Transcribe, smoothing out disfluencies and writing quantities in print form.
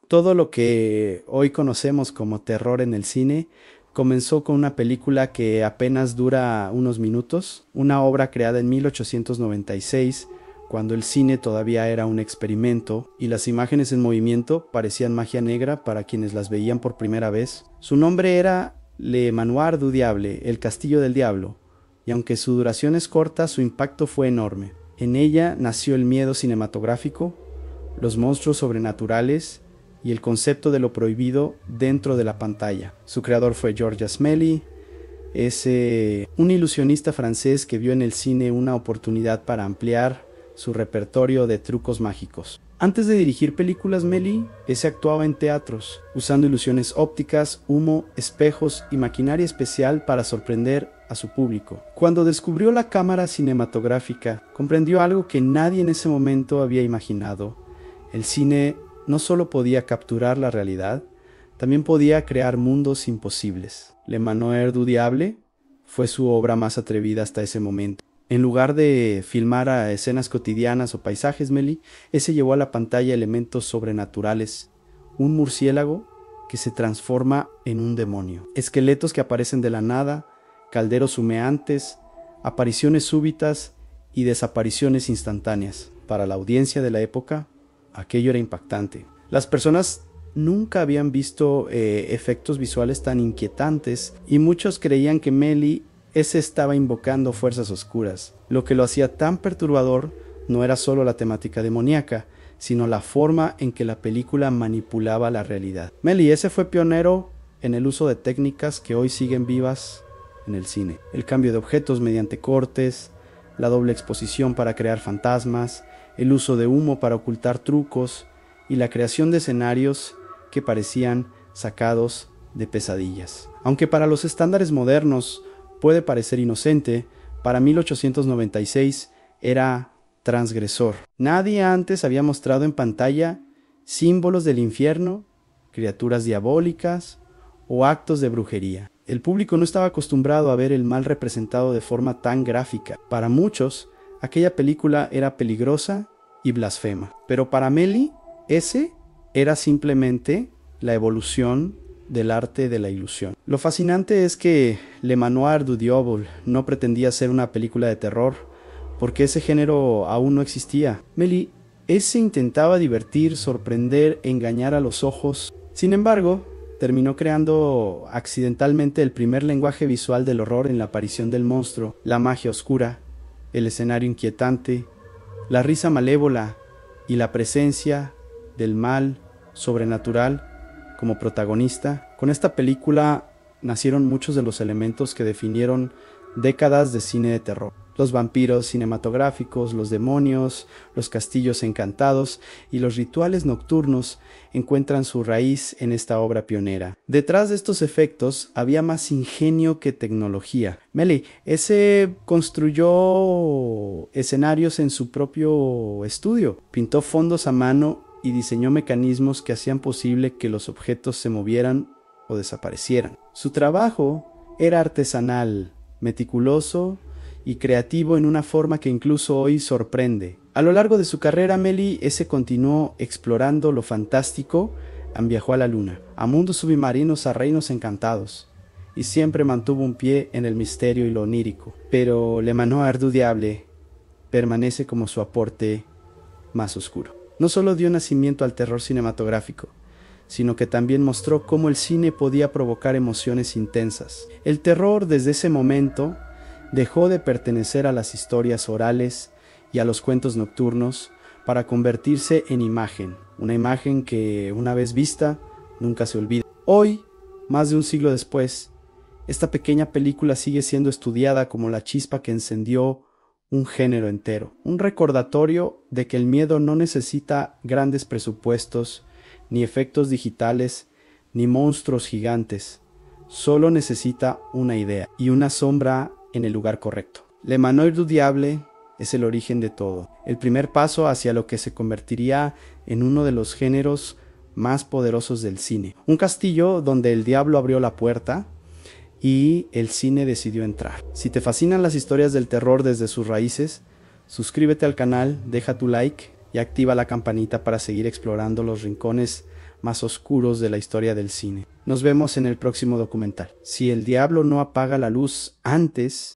Todo lo que hoy conocemos como terror en el cine comenzó con una película que apenas dura unos minutos, una obra creada en 1896, cuando el cine todavía era un experimento y las imágenes en movimiento parecían magia negra para quienes las veían por primera vez. Su nombre era Le Manoir du Diable, El Castillo del Diablo, y aunque su duración es corta, su impacto fue enorme. En ella nació el miedo cinematográfico, los monstruos sobrenaturales y el concepto de lo prohibido dentro de la pantalla. Su creador fue Georges Méliès, es un ilusionista francés que vio en el cine una oportunidad para ampliar su repertorio de trucos mágicos. Antes de dirigir películas, Méliès actuaba en teatros, usando ilusiones ópticas, humo, espejos y maquinaria especial para sorprender a su público. Cuando descubrió la cámara cinematográfica, comprendió algo que nadie en ese momento había imaginado. El cine no solo podía capturar la realidad, también podía crear mundos imposibles. Le Manoir du Diable fue su obra más atrevida hasta ese momento. En lugar de filmar a escenas cotidianas o paisajes, Méliès llevó a la pantalla elementos sobrenaturales, un murciélago que se transforma en un demonio, esqueletos que aparecen de la nada, calderos humeantes, apariciones súbitas y desapariciones instantáneas. Para la audiencia de la época, aquello era impactante. Las personas nunca habían visto efectos visuales tan inquietantes y muchos creían que Méliès estaba invocando fuerzas oscuras. Lo que lo hacía tan perturbador no era solo la temática demoníaca, sino la forma en que la película manipulaba la realidad. Méliès fue pionero en el uso de técnicas que hoy siguen vivas en el cine. El cambio de objetos mediante cortes, la doble exposición para crear fantasmas, el uso de humo para ocultar trucos y la creación de escenarios que parecían sacados de pesadillas. Aunque para los estándares modernos puede parecer inocente, para 1896 era transgresor. Nadie antes había mostrado en pantalla símbolos del infierno, criaturas diabólicas o actos de brujería. El público no estaba acostumbrado a ver el mal representado de forma tan gráfica. Para muchos, aquella película era peligrosa y blasfema. Pero para Méliès, ese era simplemente la evolución del arte de la ilusión. Lo fascinante es que Le Manoir du Diable no pretendía ser una película de terror, porque ese género aún no existía. Méliès intentaba divertir, sorprender, engañar a los ojos. Sin embargo, terminó creando accidentalmente el primer lenguaje visual del horror en la aparición del monstruo, la magia oscura, el escenario inquietante, la risa malévola y la presencia del mal sobrenatural como protagonista. Con esta película nacieron muchos de los elementos que definieron décadas de cine de terror. Los vampiros cinematográficos, los demonios, los castillos encantados y los rituales nocturnos encuentran su raíz en esta obra pionera. Detrás de estos efectos había más ingenio que tecnología. Méliès construyó escenarios en su propio estudio, pintó fondos a mano y diseñó mecanismos que hacían posible que los objetos se movieran o desaparecieran. Su trabajo era artesanal, meticuloso y creativo en una forma que incluso hoy sorprende. A lo largo de su carrera, Méliès continuó explorando lo fantástico, viajó a la luna, a mundos submarinos, a reinos encantados, y siempre mantuvo un pie en el misterio y lo onírico. Pero Le Manoir du Diable permanece como su aporte más oscuro. No solo dio nacimiento al terror cinematográfico, sino que también mostró cómo el cine podía provocar emociones intensas. El terror desde ese momento dejó de pertenecer a las historias orales y a los cuentos nocturnos para convertirse en imagen, una imagen que una vez vista nunca se olvida. Hoy, más de un siglo después, esta pequeña película sigue siendo estudiada como la chispa que encendió un género entero, un recordatorio de que el miedo no necesita grandes presupuestos, ni efectos digitales, ni monstruos gigantes, solo necesita una idea y una sombra en el lugar correcto. Le Manoir du Diable es el origen de todo, el primer paso hacia lo que se convertiría en uno de los géneros más poderosos del cine. Un castillo donde el diablo abrió la puerta y el cine decidió entrar. Si te fascinan las historias del terror desde sus raíces, suscríbete al canal, deja tu like y activa la campanita para seguir explorando los rincones más oscuros de la historia del cine. Nos vemos en el próximo documental. Si el diablo no apaga la luz antes